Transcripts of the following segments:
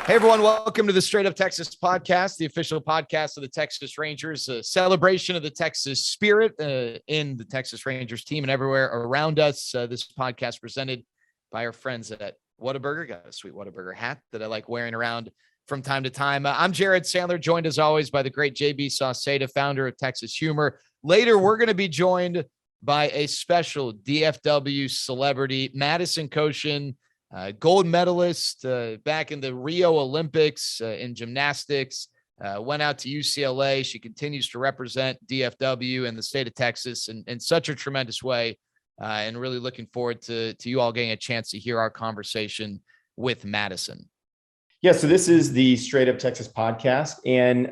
Hey, everyone. Welcome to the Straight Up Texas podcast, the official podcast of the Texas Rangers, a celebration of the Texas spirit in the Texas Rangers team and everywhere around us. This podcast presented by our friends at Whataburger. Got a sweet Whataburger hat that I like wearing around from time to time. I'm Jared Sandler, joined as always by the great JB Sauceda, founder of Texas Humor. Later, we're going to be joined by a special DFW celebrity, Madison Kocian, gold medalist back in the Rio Olympics in gymnastics, went out to UCLA. She continues to represent DFW and the state of Texas in such a tremendous way, and really looking forward to you all getting a chance to hear our conversation with Madison. Yeah, so this is the Straight Up Texas podcast, and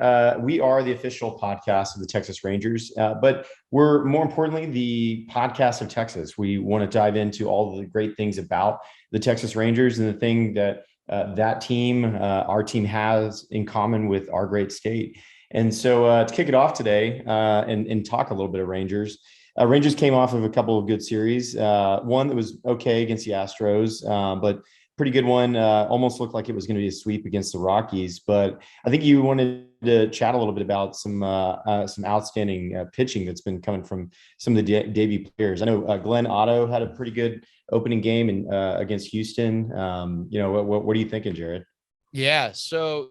we are the official podcast of the Texas Rangers, but we're more importantly the podcast of Texas. We want to dive into all the great things about the Texas Rangers and the thing that that team, our team, has in common with our great state. And so to kick it off today and talk a little bit of Rangers, Rangers came off of a couple of good series, one that was okay against the Astros, but pretty good one. Almost looked like it was going to be a sweep against the Rockies, but I think you wanted to chat a little bit about some outstanding pitching that's been coming from some of the debut players. I know Glenn Otto had a pretty good opening game against Houston. What are you thinking, Jared? Yeah, so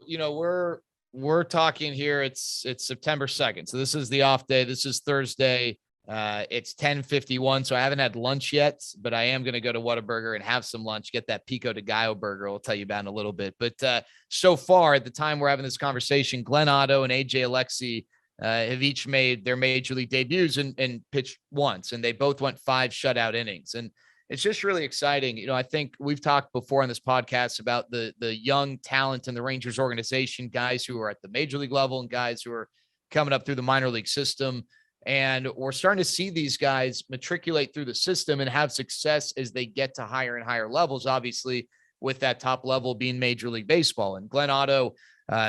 we're talking here. It's September 2nd, so this is the off day. This is Thursday. It's 10:51, so I haven't had lunch yet, but I am going to go to Whataburger and have some lunch, get that Pico de Gallo burger. I'll tell you about in a little bit. But so far, at the time we're having this conversation, Glenn Otto and AJ Alexy have each made their major league debuts and pitched once, and they both went 5 shutout innings. And it's just really exciting. I think we've talked before on this podcast about the young talent in the Rangers organization, guys who are at the major league level and guys who are coming up through the minor league system. And we're starting to see these guys matriculate through the system and have success as they get to higher and higher levels, obviously, with that top level being Major League Baseball. And Glenn Otto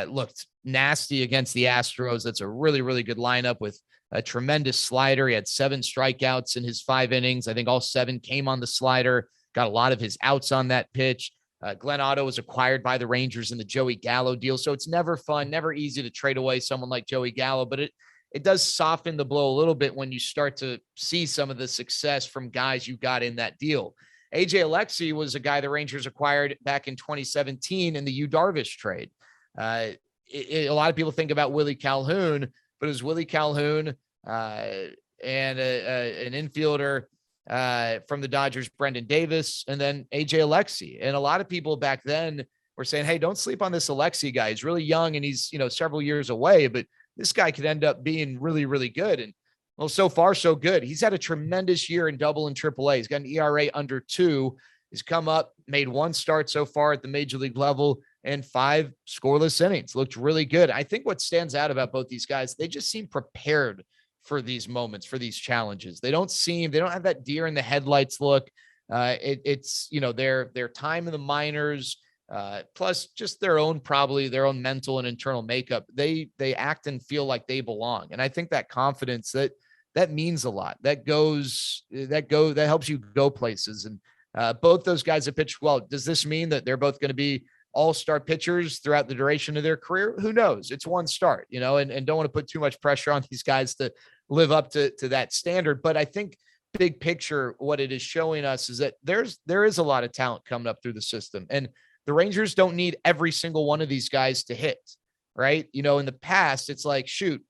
looked nasty against the Astros. That's a really, really good lineup with a tremendous slider. He had 7 strikeouts in his 5 innings. I think all 7 came on the slider, got a lot of his outs on that pitch. Glenn Otto was acquired by the Rangers in the Joey Gallo deal. So it's never fun, never easy to trade away someone like Joey Gallo, but it does soften the blow a little bit when you start to see some of the success from guys you got in that deal. AJ Alexy was a guy the Rangers acquired back in 2017 in the Yu Darvish trade. A lot of people think about Willie Calhoun, but it was Willie Calhoun and an infielder from the Dodgers, Brendan Davis, and then AJ Alexy. And a lot of people back then were saying, hey, don't sleep on this Alexy guy. He's really young and he's, several years away, but this guy could end up being really, really good. And well, so far, so good. He's had a tremendous year in double and triple A. He's got an ERA under 2. He's come up, made 1 start so far at the major league level and 5 scoreless innings. Looked really good. I think what stands out about both these guys, they just seem prepared for these moments, for these challenges. They don't have that deer in the headlights look. It's their time in the minors, plus just their own mental and internal makeup. They act and feel like they belong. And I think that confidence that means a lot. That helps you go places. And both those guys have pitched well. Does this mean that they're both going to be all-star pitchers throughout the duration of their career? Who knows? It's one start, and don't want to put too much pressure on these guys to live up to that standard. But I think big picture, what it is showing us is that there is a lot of talent coming up through the system. And the Rangers don't need every single one of these guys to hit, right? In the past, it's like, shoot,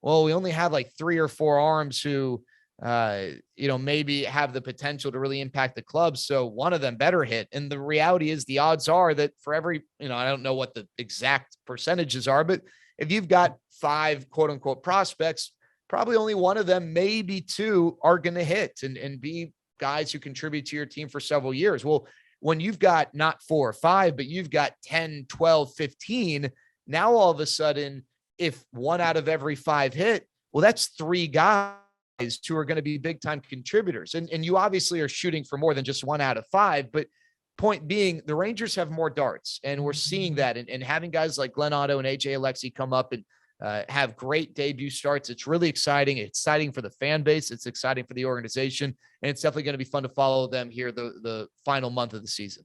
well, we only have like 3 or 4 arms who, maybe have the potential to really impact the club. So one of them better hit. And the reality is the odds are that for every, I don't know what the exact percentages are, but if you've got 5 quote unquote prospects, probably only one of them, maybe 2 are going to hit and be guys who contribute to your team for several years. Well, when you've got not 4 or 5, but you've got 10, 12, 15, now all of a sudden, if 1 out of every 5 hit, well, that's 3 guys who are going to be big time contributors. And you obviously are shooting for more than just 1 out of 5, but point being, the Rangers have more darts, and we're seeing that. And having guys like Glenn Otto and AJ Alexy come up and have great debut starts, it's really exciting. It's exciting for the fan base. It's exciting for the organization. And it's definitely going to be fun to follow them here the final month of the season.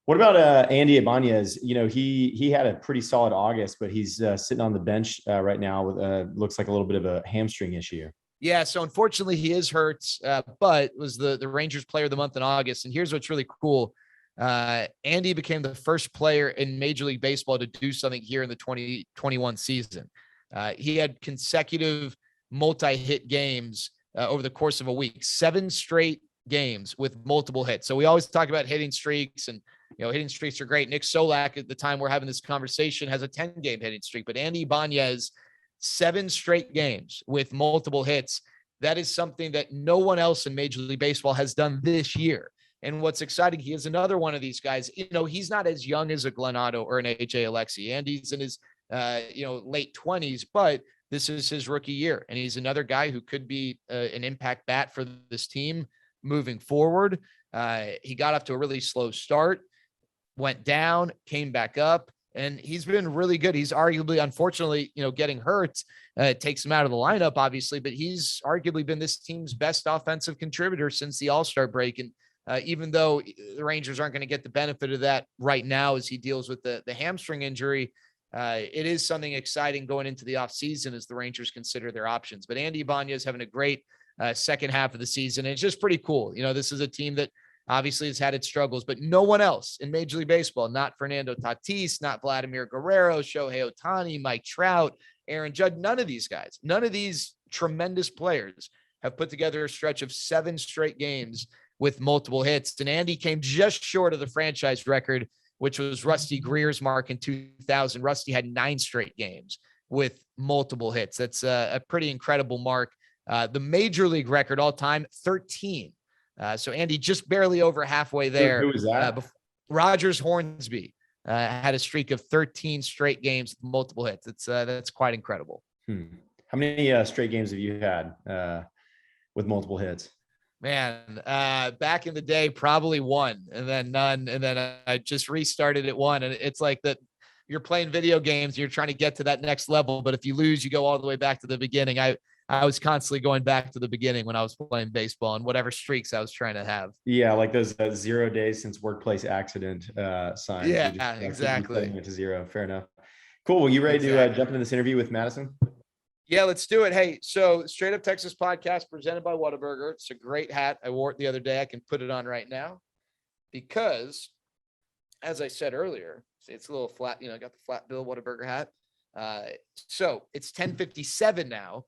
What about Andy Ibáñez? You know, he had a pretty solid August, but he's sitting on the bench right now with looks like a little bit of a hamstring issue. Yeah, so unfortunately he is hurt, but was the Rangers player of the month in August. And here's what's really cool. Andy became the first player in Major League Baseball to do something here in the 2021 season. He had consecutive multi-hit games over the course of a week, 7 straight games with multiple hits. So we always talk about hitting streaks, and hitting streaks are great. Nick Solak, at the time we're having this conversation, has a 10-game hitting streak, but Andy Ibáñez, 7 straight games with multiple hits. That is something that no one else in Major League Baseball has done this year. And what's exciting, he is another one of these guys. He's not as young as a Glenn Otto or an AJ Alexi. Andy's in his late 20s, but this is his rookie year, and he's another guy who could be an impact bat for this team moving forward. He got off to a really slow start, went down, came back up, and he's been really good. He's arguably, unfortunately, getting hurt takes him out of the lineup, obviously, but he's arguably been this team's best offensive contributor since the All-Star break. And even though the Rangers aren't going to get the benefit of that right now as he deals with the hamstring injury, it is something exciting going into the offseason as the Rangers consider their options. But Andy Ibáñez having a great second half of the season. And it's just pretty cool. This is a team that obviously has had its struggles, but no one else in Major League Baseball, not Fernando Tatis, not Vladimir Guerrero, Shohei Ohtani, Mike Trout, Aaron Judge, none of these guys, none of these tremendous players have put together a stretch of 7 straight games with multiple hits. And Andy came just short of the franchise record, which was Rusty Greer's mark in 2000. Rusty had 9 straight games with multiple hits. That's a pretty incredible mark. The Major League record all time, 13. So Andy just barely over halfway there. Who was that? Rogers Hornsby had a streak of 13 straight games with multiple hits. That's quite incredible. How many straight games have you had with multiple hits? Man, back in the day, probably 1 and then none. And then I just restarted at 1. And it's like that you're playing video games, you're trying to get to that next level. But if you lose, you go all the way back to the beginning. I was constantly going back to the beginning when I was playing baseball and whatever streaks I was trying to have. Yeah, like those 0 days since workplace accident signs. Yeah, exactly. To 0. Fair enough. Cool. Well, you ready to jump into this interview with Madison? Yeah, let's do it. Hey, so Straight Up Texas podcast presented by Whataburger. It's a great hat. I wore it the other day. I can put it on right now because, as I said earlier, it's a little flat. I got the flat bill Whataburger hat. So it's 10:57 now.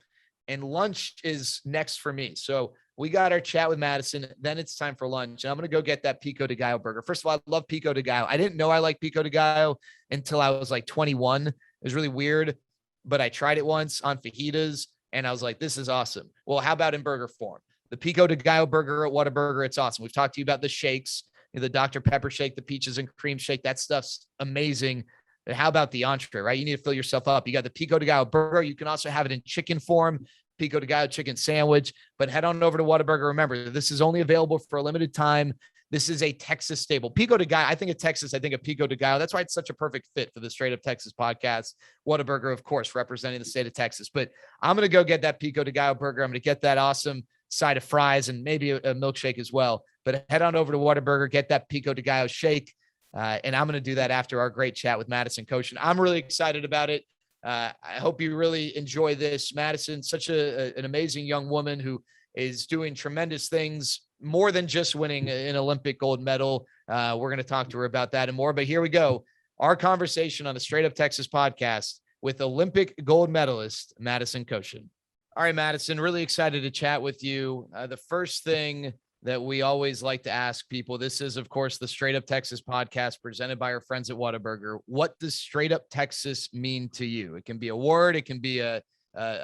And lunch is next for me. So we got our chat with Madison. Then it's time for lunch. And I'm going to go get that Pico de Gallo burger. First of all, I love Pico de Gallo. I didn't know I liked Pico de Gallo until I was like 21. It was really weird, but I tried it once on fajitas and I was like, this is awesome. Well, how about in burger form? The Pico de Gallo burger at Whataburger, it's awesome. We've talked to you about the shakes, the Dr. Pepper shake, the peaches and cream shake. That stuff's amazing. But how about the entree, right? You need to fill yourself up. You got the Pico de Gallo burger. You can also have it in chicken form, Pico de Gallo chicken sandwich, but head on over to Whataburger. Remember, this is only available for a limited time. This is a Texas staple. Pico de Gallo, I think of Texas, I think of Pico de Gallo. That's why it's such a perfect fit for the Straight Up Texas podcast. Whataburger, of course, representing the state of Texas. But I'm going to go get that Pico de Gallo burger. I'm going to get that awesome side of fries and maybe a milkshake as well. But head on over to Whataburger, get that Pico de Gallo shake. And I'm going to do that after our great chat with Madison Kocian. I'm really excited about it. I hope you really enjoy this. Madison, such an amazing young woman who is doing tremendous things, more than just winning an Olympic gold medal. We're going to talk to her about that and more. But here we go. Our conversation on the Straight Up Texas podcast with Olympic gold medalist Madison Kocian. All right, Madison, really excited to chat with you. The first thing that we always like to ask people, this is, of course, the Straight Up Texas podcast presented by our friends at Whataburger. What does Straight Up Texas mean to you? It can be a word, it can be a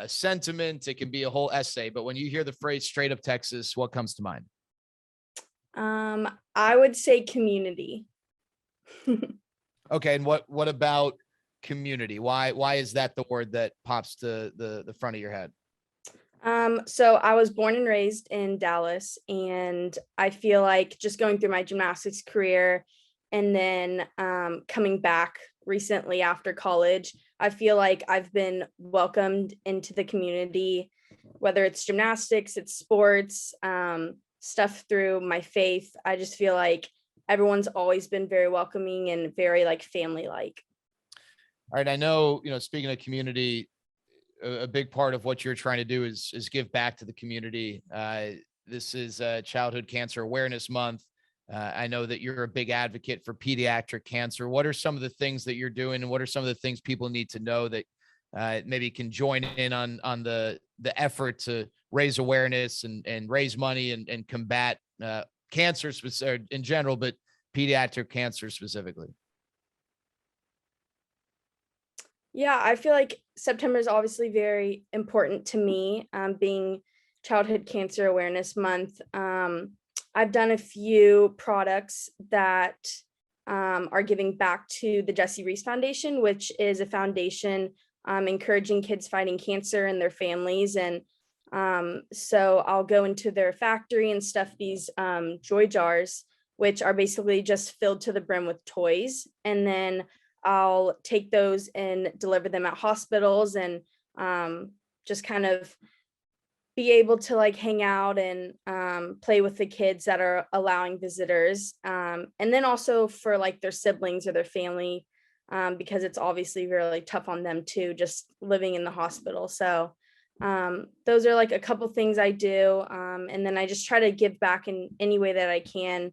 sentiment, it can be a whole essay. But when you hear the phrase Straight Up Texas, what comes to mind? I would say community. Okay, and what about community? Why is that the word that pops to the front of your head? So I was born and raised in Dallas, and I feel like just going through my gymnastics career and then coming back recently after college, I feel like I've been welcomed into the community, whether it's gymnastics, it's sports, stuff through my faith. I just feel like everyone's always been very welcoming and very like family-like. All right. I know, speaking of community, a big part of what you're trying to do is give back to the community. This is Childhood Cancer Awareness Month. I know that you're a big advocate for pediatric cancer. What are some of the things that you're doing, and what are some of the things people need to know that maybe can join in on the effort to raise awareness and raise money and combat cancer in general, but pediatric cancer specifically? Yeah, I feel like September is obviously very important to me, being Childhood Cancer Awareness Month. I've done a few products that are giving back to the Jesse Reese Foundation, which is a foundation encouraging kids fighting cancer and their families. And so I'll go into their factory and stuff these joy jars, which are basically just filled to the brim with toys. And then I'll take those and deliver them at hospitals and just kind of be able to like hang out and play with the kids that are allowing visitors. And then also for like their siblings or their family, because it's obviously really tough on them too, just living in the hospital. So those are like a couple things I do. And then I just try to give back in any way that I can.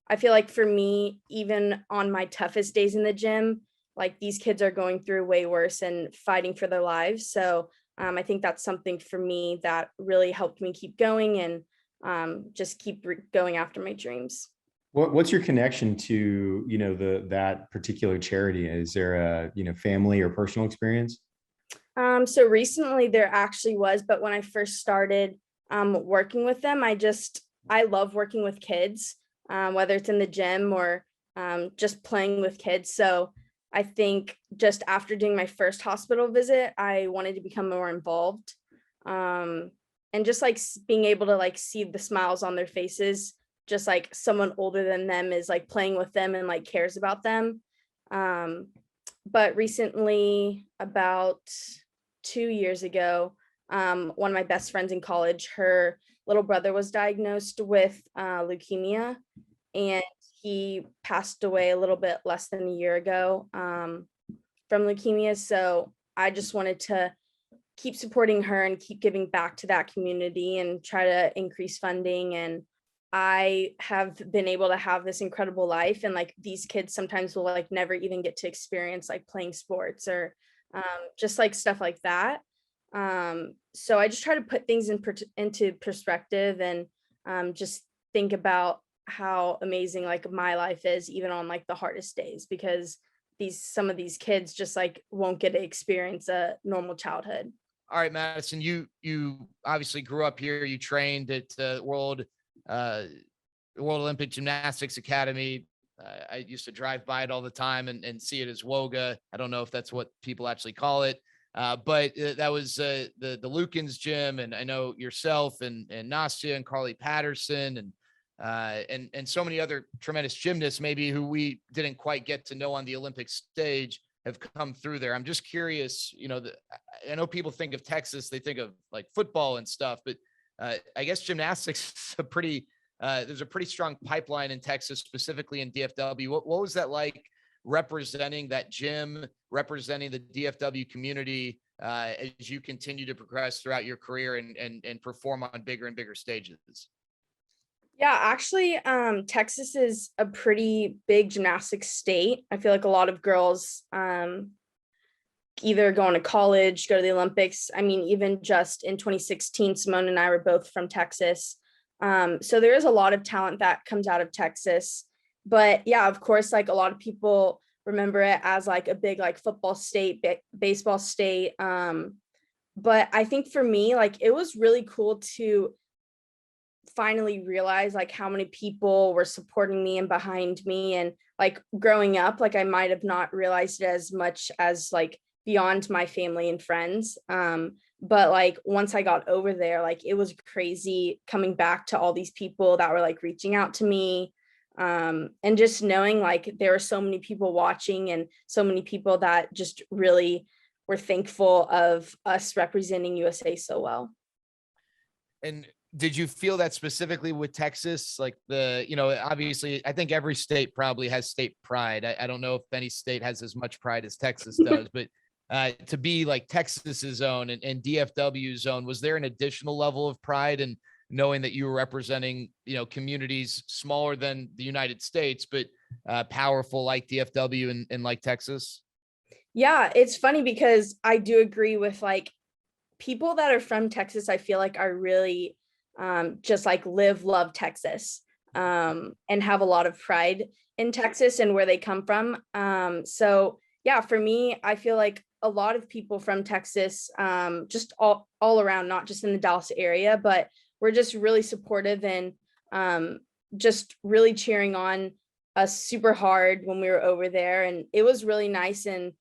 I feel like for me, even on my toughest days in the gym, like these kids are going through way worse and fighting for their lives. So I think that's something for me that really helped me keep going and just keep going after my dreams. What's your connection to, that particular charity? Is there a, family or personal experience? So recently there actually was, but when I first started working with them, I love working with kids, whether it's in the gym or just playing with kids. So I think just after doing my first hospital visit, I wanted to become more involved, and just like being able to like see the smiles on their faces, just like someone older than them is like playing with them and like cares about them. But recently, about 2 years ago, one of my best friends in college, her little brother was diagnosed with leukemia, and he passed away a little bit less than a year ago from leukemia. So I just wanted to keep supporting her and keep giving back to that community and try to increase funding. And I have been able to have this incredible life. And like these kids sometimes will like never even get to experience like playing sports or just like stuff like that. So I just try to put things into perspective and just think about how amazing like my life is even on like the hardest days, because some of these kids just like won't get to experience a normal childhood. All right, Madison, you obviously grew up here. You trained at World Olympic Gymnastics Academy. I used to drive by it all the time and see it as WOGA. I don't know if that's what people actually call it. But that was the Lukens gym. And I know yourself and Nastia and Carly Patterson and so many other tremendous gymnasts, maybe who we didn't quite get to know on the Olympic stage, have come through there. I'm just curious, I know people think of Texas, they think of like football and stuff, but I guess gymnastics is there's a pretty strong pipeline in Texas, specifically in DFW. What was that like representing that gym, representing the DFW community as you continue to progress throughout your career and perform on bigger and bigger stages? Yeah, actually, Texas is a pretty big gymnastics state. I feel like a lot of girls either going to college, go to the Olympics. I mean, even just in 2016, Simone and I were both from Texas. So there is a lot of talent that comes out of Texas. But yeah, of course, like a lot of people remember it as like a big like football state, baseball state. But I think for me, like it was really cool to finally realize like how many people were supporting me and behind me. And like growing up, like I might have not realized it as much as like beyond my family and friends. But like once I got over there, like it was crazy coming back to all these people that were like reaching out to me. And just knowing like there are so many people watching and so many people that just really were thankful of us representing USA so well. And Did you feel that specifically with Texas? Like obviously I think every state probably has state pride. I don't know if any state has as much pride as Texas does, but to be like Texas's own and DFW's own, was there an additional level of pride in knowing that you were representing, communities smaller than the United States, but powerful like DFW and like Texas? Yeah, it's funny because I do agree with like people that are from Texas, I feel like are really just like love Texas and have a lot of pride in Texas and where they come from. So yeah, for me, I feel like a lot of people from Texas, just all around, not just in the Dallas area, but we're just really supportive and just really cheering on us super hard when we were over there. And it was really nice. And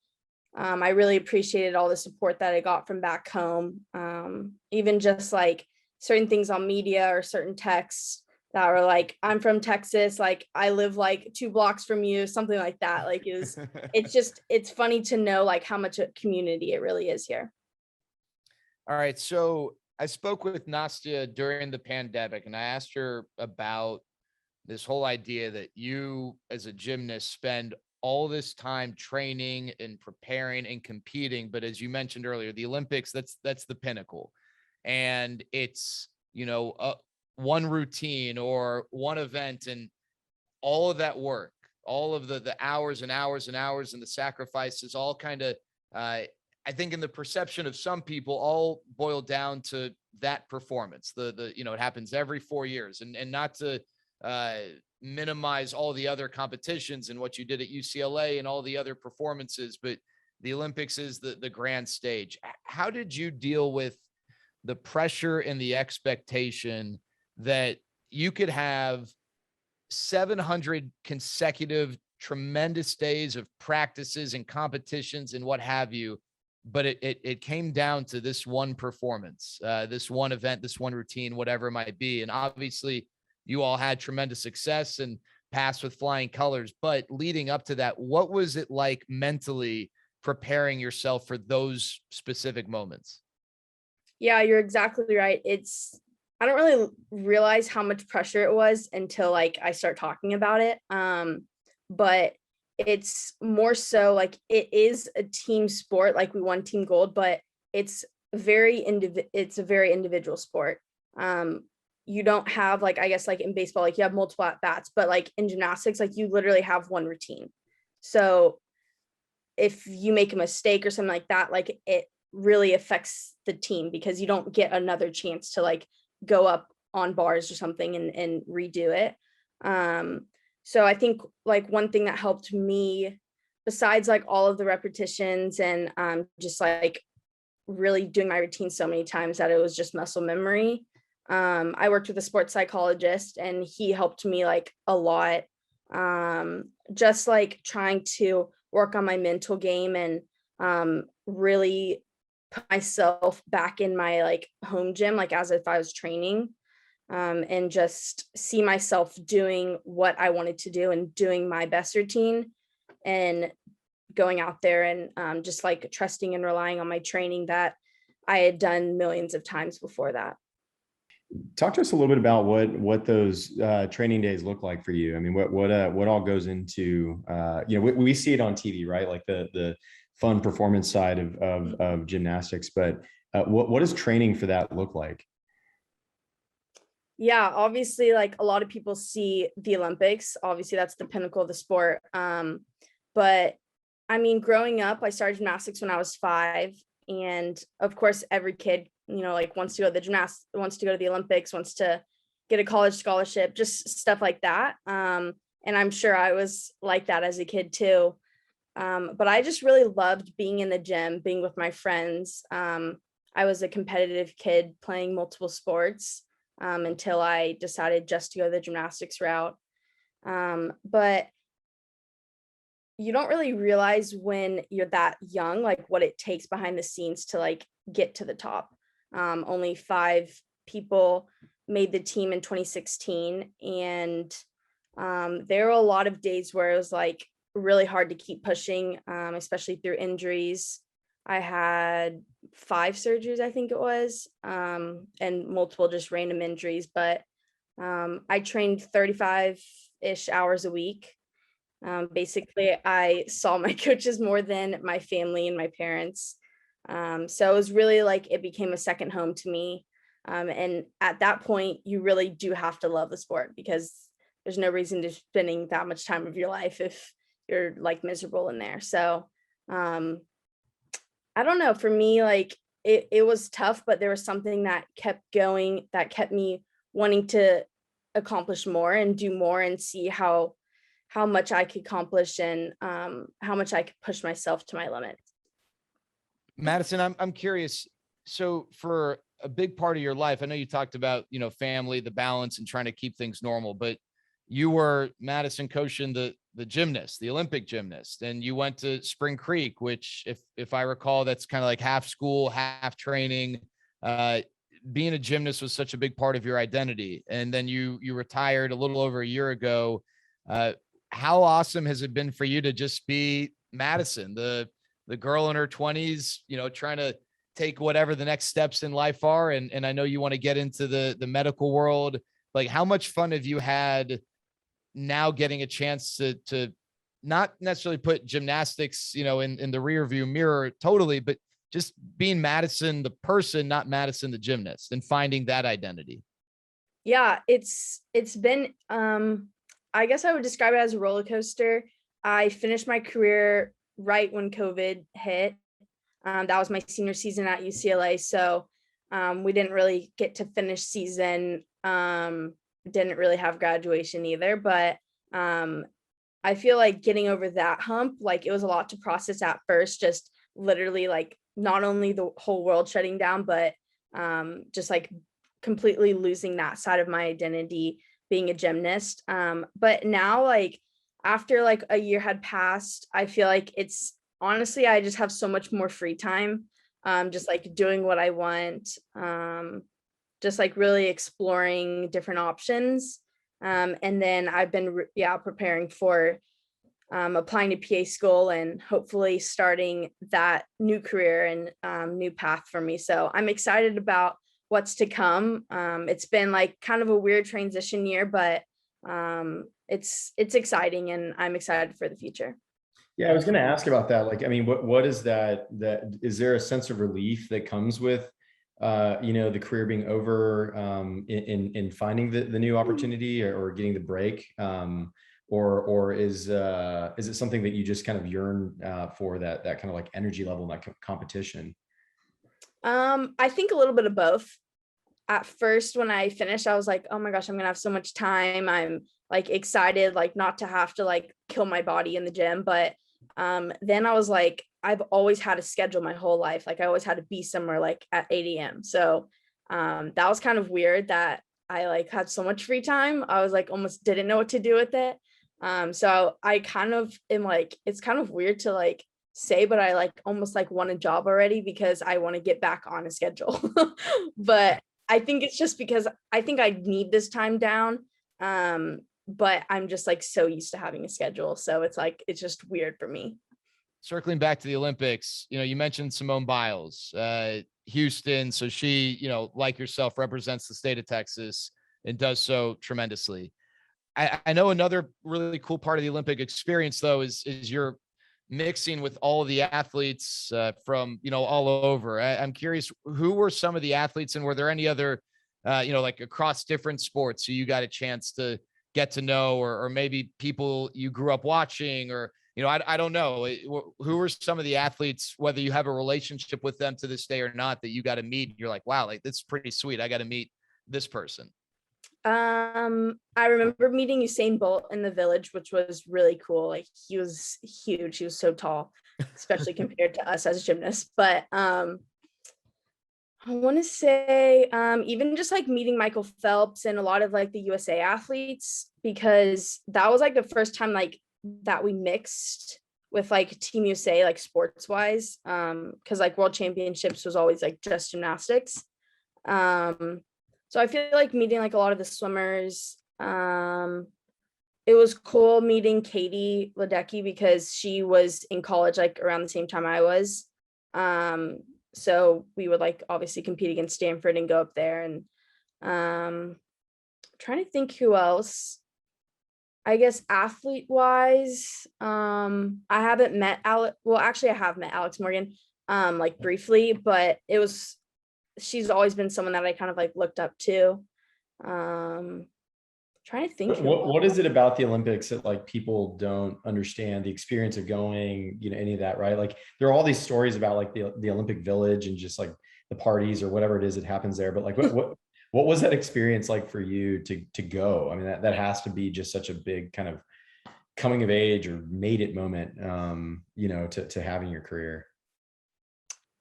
I really appreciated all the support that I got from back home. Even just like certain things on media or certain texts that were like, I'm from Texas, like I live like 2 blocks from you, something like that. Like it's funny to know like how much a community it really is here. All right. So I spoke with Nastya during the pandemic and I asked her about this whole idea that you as a gymnast spend all this time training and preparing and competing. But as you mentioned earlier, the Olympics, that's the pinnacle. And it's, one routine or one event, and all of that work, all of the hours and hours and hours and the sacrifices all kind of, I think in the perception of some people, all boil down to that performance. It happens every 4 years, and not to minimize all the other competitions and what you did at UCLA and all the other performances, but the Olympics is the grand stage. How did you deal with the pressure and the expectation that you could have 700 consecutive tremendous days of practices and competitions and what have you, but it came down to this one performance, this one event, this one routine, whatever it might be. And obviously you all had tremendous success and passed with flying colors, but leading up to that, what was it like mentally preparing yourself for those specific moments? Yeah, you're exactly right. I don't really realize how much pressure it was until like I start talking about it. But it's more so like it is a team sport, like we won team gold, but it's a very individual sport. You don't have like, I guess like in baseball, like you have multiple at bats, but like in gymnastics, like you literally have one routine. So if you make a mistake or something like that, like it really affects the team because you don't get another chance to like go up on bars or something and redo it. So I think like one thing that helped me, besides like all of the repetitions and just like really doing my routine so many times that it was just muscle memory. I worked with a sports psychologist and he helped me like a lot. Just like trying to work on my mental game and really put myself back in my like home gym, like as if I was training, and just see myself doing what I wanted to do and doing my best routine and going out there and just like trusting and relying on my training that I had done millions of times before that. Talk to us a little bit about what those training days look like for you. I mean, what all goes into we see it on TV, right? Like the fun performance side of gymnastics, but what does training for that look like? Yeah, obviously, like a lot of people see the Olympics. Obviously, that's the pinnacle of the sport. But I mean, growing up, I started gymnastics when I was 5, and of course, every kid, like wants to go to wants to go to the Olympics, wants to get a college scholarship, just stuff like that. And I'm sure I was like that as a kid too. But I just really loved being in the gym, being with my friends. I was a competitive kid playing multiple sports until I decided just to go the gymnastics route. But you don't really realize when you're that young, like what it takes behind the scenes to like get to the top. Only 5 people made the team in 2016. And there were a lot of days where it was like really hard to keep pushing, especially through injuries. I had 5 surgeries, I think it was, and multiple just random injuries, but I trained 35-ish hours a week. Basically, I saw my coaches more than my family and my parents. So it was really like it became a second home to me. And at that point, you really do have to love the sport because there's no reason to spending that much time of your life if you're like miserable in there. So I don't know. For me, like it was tough, but there was something that kept going, that kept me wanting to accomplish more and do more and see how much I could accomplish and how much I could push myself to my limits. Madison, I'm curious. So for a big part of your life, I know you talked about, family, the balance and trying to keep things normal, but you were Madison Kocian, the gymnast, the Olympic gymnast, and you went to Spring Creek, which if I recall, that's kind of like half school, half training. Being a gymnast was such a big part of your identity. And then you retired a little over a year ago. How awesome has it been for you to just be Madison, the girl in her 20s, trying to take whatever the next steps in life are. And I know you want to get into the medical world. Like, how much fun have you had now getting a chance to not necessarily put gymnastics, in the rear view mirror totally, but just being Madison, the person, not Madison, the gymnast, and finding that identity? Yeah, it's been, I guess I would describe it as a roller coaster. I finished my career right when COVID hit. That was my senior season at UCLA. So we didn't really get to finish season. Didn't really have graduation either, but I feel like getting over that hump, like it was a lot to process at first, just literally like not only the whole world shutting down, but just like completely losing that side of my identity being a gymnast. But now, like after like a year had passed, I feel like it's honestly, I just have so much more free time, just like doing what I want, just like really exploring different options. And then I've been, preparing for applying to PA school and hopefully starting that new career and new path for me. So I'm excited about what's to come. It's been like kind of a weird transition year, but it's exciting and I'm excited for the future. Yeah, I was going to ask about that. Like, I mean, what is that is there a sense of relief that comes with, the career being over, in finding the new opportunity or getting the break? Or is it something that you just kind of yearn for, that kind of like energy level and that competition? I think a little bit of both. At first, when I finished, I was like, oh my gosh, I'm gonna have so much time. I'm like excited, like not to have to like kill my body in the gym. But then I was like, I've always had a schedule my whole life. Like I always had to be somewhere like at 8 a.m. So that was kind of weird that I like had so much free time. I was like almost didn't know what to do with it. So I kind of am like, it's kind of weird to like say, but I like almost like want a job already because I want to get back on a schedule. But I think it's just because I think I need this time down. But I'm just like so used to having a schedule. So it's like, it's just weird for me. Circling back to the Olympics, you mentioned Simone Biles, Houston. So she, like yourself, represents the state of Texas and does so tremendously. I know another really cool part of the Olympic experience, though, is you're mixing with all of the athletes from, all over. I'm curious, who were some of the athletes and were there any other, like across different sports who you got a chance to get to know, or maybe people you grew up watching, or, I don't know. Who were some of the athletes, whether you have a relationship with them to this day or not, that you got to meet? You're like, wow, like that's pretty sweet. I got to meet this person. I remember meeting Usain Bolt in the Village, which was really cool. Like he was huge. He was so tall, especially compared to us as gymnasts. But I want to say even just like meeting Michael Phelps and a lot of like the USA athletes, because that was like the first time like that we mixed with like Team USA, like sports wise, because like World Championships was always like just gymnastics. So I feel like meeting like a lot of the swimmers. It was cool meeting Katie Ledecky because she was in college like around the same time I was. So we would like obviously compete against Stanford and go up there. And trying to think who else. I guess athlete wise, I haven't met Alex. Well, actually I have met Alex Morgan, like briefly, but she's always been someone that I kind of like looked up to. Trying to think. What is it about the Olympics that like people don't understand the experience of going, any of that, right? Like there are all these stories about like the Olympic Village and just like the parties or whatever it is that happens there. But like what was that experience like for you to go? I mean, that has to be just such a big kind of coming of age or made it moment, to having your career.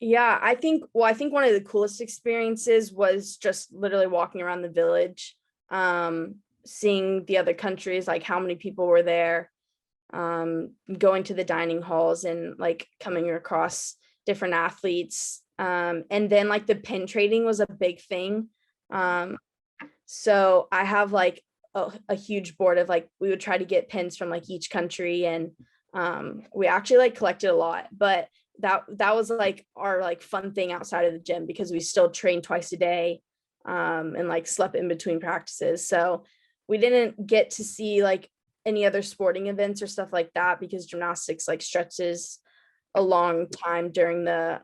Yeah, I think one of the coolest experiences was just literally walking around the village, seeing the other countries, like how many people were there, going to the dining halls and like coming across different athletes. And then like the pin trading was a big thing. So I have like a huge board of like, we would try to get pins from like each country, and we actually like collected a lot, but that was like our like fun thing outside of the gym, because we still trained twice a day, and like slept in between practices. So we didn't get to see like any other sporting events or stuff like that, because gymnastics like stretches a long time during the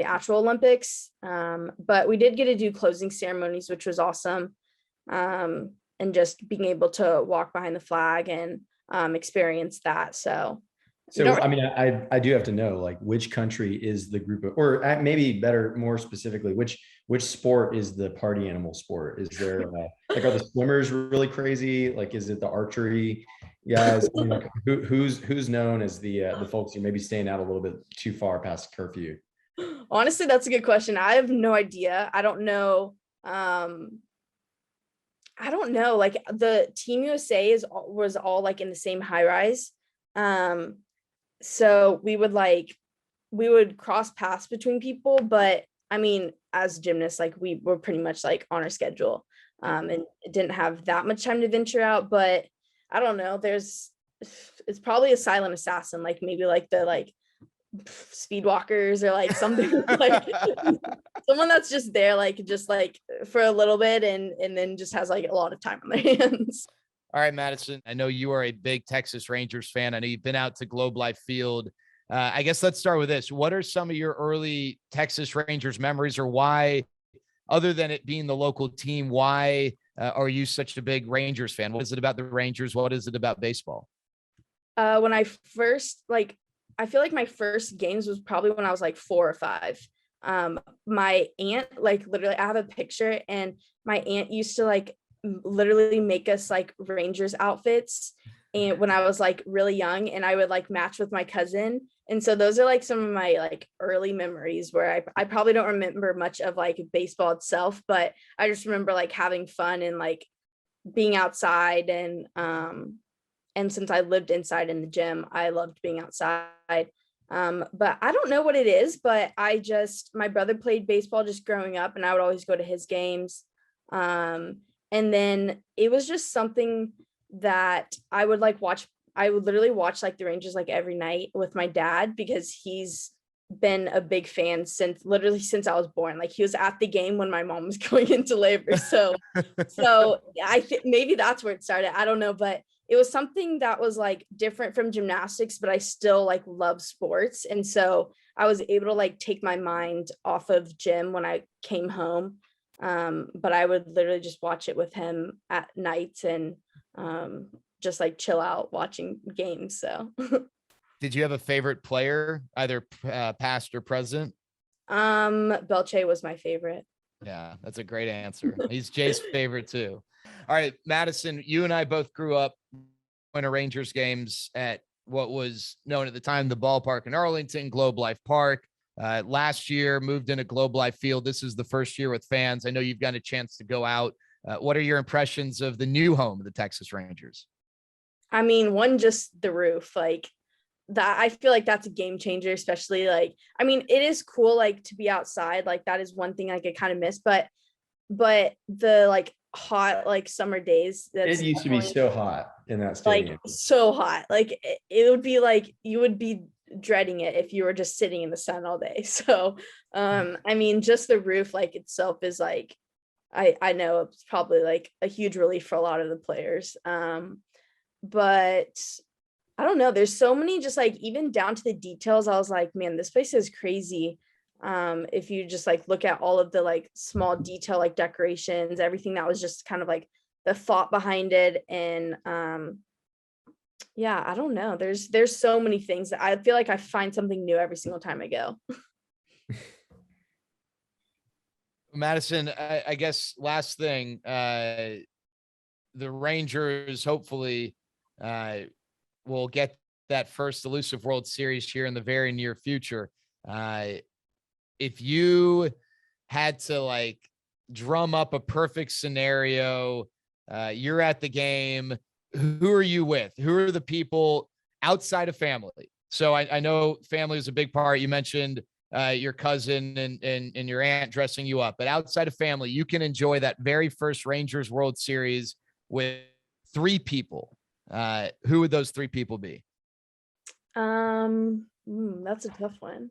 actual Olympics. But we did get to do closing ceremonies, which was awesome. And just being able to walk behind the flag and experience that. So I mean, I do have to know, like, which country is the group of, or maybe better, more specifically, which sport is the party animal sport? Is there like, are the swimmers really crazy? Like, is it the archery guys? I mean, like, who's known as the folks who may be staying out a little bit too far past curfew? Honestly, that's a good question. I have no idea. I don't know. Like the Team USA was all like in the same high rise. So we would cross paths between people, but I mean, as gymnasts, like we were pretty much like on our schedule, and it didn't have that much time to venture out. But I don't know, it's probably a silent assassin, like maybe like the like speed walkers or like something like someone that's just there, like just like for a little bit and then just has like a lot of time on their hands. All right, Madison, I know you are a big Texas Rangers fan. I know you've been out to Globe Life Field. I guess let's start with this. What are some of your early Texas Rangers memories, or why, other than it being the local team, why are you such a big Rangers fan? What is it about the Rangers? What is it about baseball? When I first, like, I feel like my first games was probably when I was like 4 or 5. My aunt, like literally, I have a picture, and my aunt used to like literally make us like Rangers outfits, and when I was like really young, and I would like match with my cousin. And so those are like some of my like early memories where I probably don't remember much of like baseball itself, but I just remember like having fun and like being outside. And since I lived inside in the gym, I loved being outside. But I don't know what it is, but my brother played baseball just growing up, and I would always go to his games. And then it was just something that I would like watch. I would literally watch like the Rangers like every night with my dad, because he's been a big fan since I was born. Like he was at the game when my mom was going into labor. So I think maybe that's where it started. I don't know, but it was something that was like different from gymnastics, but I still like love sports. And so I was able to like take my mind off of gym when I came home. But I would literally just watch it with him at nights and just like chill out watching games. So Did you have a favorite player, either past or present? Belche was my favorite. Yeah, that's a great answer. He's Jay's favorite too. All right, Madison, you and I both grew up in Rangers games at what was known at the time the ballpark in Arlington, Globe Life Park. Last year, moved into Globe Life Field. This is the first year with fans. I know you've got a chance to go out. What are your impressions of the new home of the Texas Rangers? I mean, one, just the roof, like that. I feel like that's a game changer, especially like, I mean, it is cool, like to be outside. Like that is one thing I could kind of miss, but the like hot, like summer days, It used to be so hot in that stadium. Like so hot. Like it would be like, you would be dreading it if you were just sitting in the sun all day. So, I mean, just the roof like itself is like, I know it's probably like a huge relief for a lot of the players. But I don't know, there's so many, just like even down to the details. I was like, man, this place is crazy. If you just like look at all of the like small detail, like decorations, everything that was just kind of like the thought behind it. And yeah, I don't know, there's so many things that I feel like I find something new every single time I go. Madison, I guess last thing, the Rangers hopefully will get that first elusive World Series here in the very near future. If you had to like drum up a perfect scenario, you're at the game, who are you with? Who are the people outside of family? So I know family is a big part. You mentioned your cousin and your aunt dressing you up, but outside of family, you can enjoy that very first Rangers World Series with 3 people. Who would those 3 people be? That's a tough one,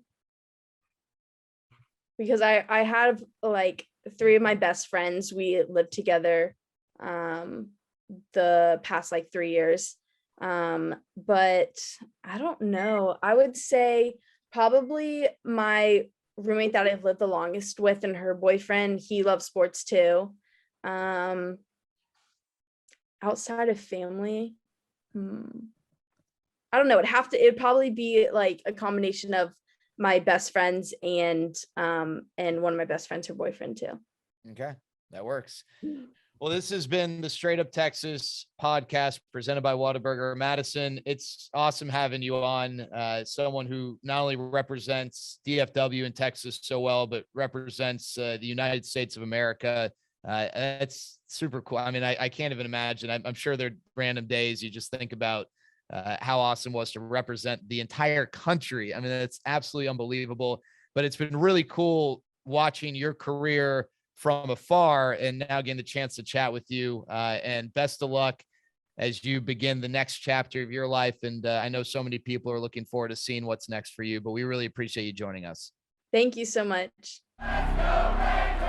because I have like 3 of my best friends. We lived together the past like 3 years. But I don't know. I would say probably my roommate that I've lived the longest with and her boyfriend. He loves sports too. Outside of family, I don't know. It'd probably be like a combination of my best friends and one of my best friends, her boyfriend too. Okay, that works. Well, this has been the Straight Up Texas podcast presented by Whataburger. Madison, it's awesome having you on. Someone who not only represents DFW in Texas so well, but represents the United States of America. That's super cool. I mean, I can't even imagine. I'm sure there are random days you just think about how awesome it was to represent the entire country. I mean, it's absolutely unbelievable. But it's been really cool watching your career from afar and now getting the chance to chat with you, and best of luck as you begin the next chapter of your life. And I know so many people are looking forward to seeing what's next for you, but we really appreciate you joining us. Thank you so much. Let's go, Rangers!